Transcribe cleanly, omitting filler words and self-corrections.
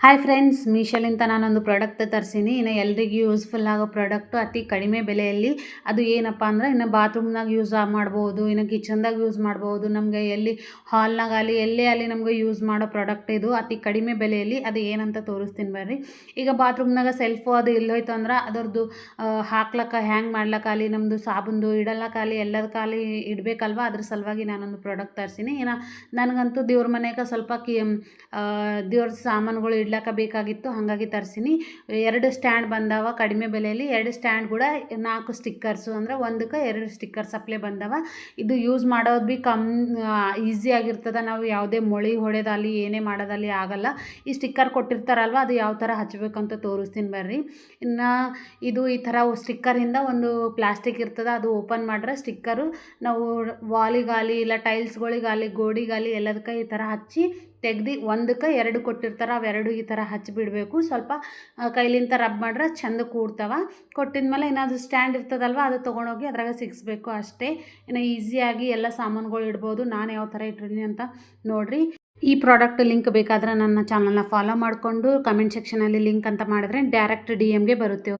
Hi friends, ಮೀಶೋಲಿಂದ ನಾನೊಂದು product ತರಿಸೀನಿ. ಇನ್ನು ಎಲ್ರಿಗೂ ಯೂಸ್ಫುಲ್ ಆಗೋ ಪ್ರಾಡಕ್ಟು, ಅತಿ ಕಡಿಮೆ ಬೆಲೆಯಲ್ಲಿ. ಅದು ಏನಪ್ಪ ಅಂದ್ರೆ ಇನ್ನು ಬಾತ್ರೂಮ್ನಾಗ ಯೂಸ್ ಮಾಡ್ಬೋದು, ಇನ್ನು ಕಿಚನ್ದಾಗ ಯೂಸ್ ಮಾಡ್ಬೋದು, ನಮಗೆ ಎಲ್ಲಿ ಹಾಲ್ನಾಗಲಿ ಎಲ್ಲೇ ಅಲ್ಲಿ ನಮಗೆ ಯೂಸ್ ಮಾಡೋ ಪ್ರಾಡಕ್ಟ್ ಇದು, ಅತಿ ಕಡಿಮೆ ಬೆಲೆಯಲ್ಲಿ. ಅದು ಏನಂತ ತೋರಿಸ್ತೀನಿ ಬರ್ರಿ. ಈಗ ಬಾತ್ರೂಮ್ನಾಗ ಸೆಲ್ಫು ಅದು ಎಲ್ಲೋಯ್ತು ಅಂದ್ರೆ ಅದರದ್ದು ಹಾಕ್ಲಕ್ಕ ಹ್ಯಾಂಗ್ ಮಾಡ್ಲಕ್ಕಾಗಲಿ, ನಮ್ಮದು ಸಾಬೂನ್ದು ಇಡಲಕ್ಕಾಗಲಿ ಎಲ್ಲದಕ್ಕಾಗಲಿ ಇಡಬೇಕಲ್ವ, ಅದ್ರ ಸಲುವಾಗಿ ನಾನೊಂದು ಪ್ರಾಡಕ್ಟ್ ತರಿಸೀನಿ. ಇನ್ನು ನನಗಂತೂ ದೇವ್ರ ಮನೆಗೆ ಸ್ವಲ್ಪ ದೇವ್ರ ಸಾಮಾನುಗಳು ಇಡ್ಲಕ್ಕ ಬೇಕಾಗಿತ್ತು, ಹಾಗಾಗಿ ತರಿಸೀನಿ. 2 ಸ್ಟ್ಯಾಂಡ್ ಬಂದವ ಕಡಿಮೆ ಬೆಲೆಯಲ್ಲಿ. 2 ಸ್ಟ್ಯಾಂಡ್ ಕೂಡ 4 ಸ್ಟಿಕ್ಕರ್ಸು, ಅಂದರೆ ಒಂದಕ್ಕೆ 2 ಸ್ಟಿಕ್ಕರ್ಸ್ ಅಪ್ಲೇ ಬಂದವ. ಇದು ಯೂಸ್ ಮಾಡೋದು ಭೀ ಈಸಿ ಆಗಿರ್ತದೆ. ನಾವು ಯಾವುದೇ ಮೊಳೆ ಹೊಡೆದಲ್ಲಿ ಏನೇ ಮಾಡೋದಲ್ಲಿ ಆಗಲ್ಲ. ಈ ಸ್ಟಿಕ್ಕರ್ ಕೊಟ್ಟಿರ್ತಾರಲ್ವ, ಅದು ಯಾವ ಥರ ಹಚ್ಚಬೇಕಂತ ತೋರಿಸ್ತೀನಿ ಬರ್ರಿ. ಇನ್ನು ಇದು ಈ ಥರ ಸ್ಟಿಕ್ಕರಿಂದ ಒಂದು ಪ್ಲಾಸ್ಟಿಕ್ ಇರ್ತದೆ, ಅದು ಓಪನ್ ಮಾಡ್ರೆ ಸ್ಟಿಕ್ಕರು ನಾವು ವಾಲಿಗಾಲಿ ಇಲ್ಲ ಟೈಲ್ಸ್ಗಳಿಗಾಲಿ ಗೋಡಿಗಾಲಿ ಎಲ್ಲದಕ್ಕೆ ಈ ಥರ ಹಚ್ಚಿ ತೆಗ್ದು ಒಂದಕ್ಕೆ 2 ಕೊಟ್ಟಿರ್ತಾರೆ, ಅವೆರಡು ಈ ಥರ ಹಚ್ಚಿಬಿಡಬೇಕು. ಸ್ವಲ್ಪ ಕೈಲಿಂದ ರಬ್ ಮಾಡ್ರೆ ಚಂದ ಕೂಡ್ತವ. ಕೊಟ್ಟಿದ್ಮೇಲೆ ಏನಾದರೂ ಸ್ಟ್ಯಾಂಡ್ ಇರ್ತದಲ್ವ, ಅದು ತೊಗೊಂಡೋಗಿ ಅದ್ರಾಗ ಸಿಗಿಸ್ಬೇಕು ಅಷ್ಟೇ. ಇನ್ನು ಈಸಿಯಾಗಿ ಎಲ್ಲ ಸಾಮಾನುಗಳು ಇಡ್ಬೋದು. ನಾನು ಯಾವ ಥರ ಇಟ್ಟಿದ್ದೀನಿ ಅಂತ ನೋಡಿರಿ. ಈ ಪ್ರಾಡಕ್ಟ್ ಲಿಂಕ್ ಬೇಕಾದ್ರೆ ನನ್ನ ಚಾನಲ್ನ ಫಾಲೋ ಮಾಡಿಕೊಂಡು ಕಮೆಂಟ್ ಸೆಕ್ಷನಲ್ಲಿ ಲಿಂಕ್ ಅಂತ ಮಾಡಿದ್ರೆ ಡೈರೆಕ್ಟ್ DM ಗೆ ಬರುತ್ತೆ.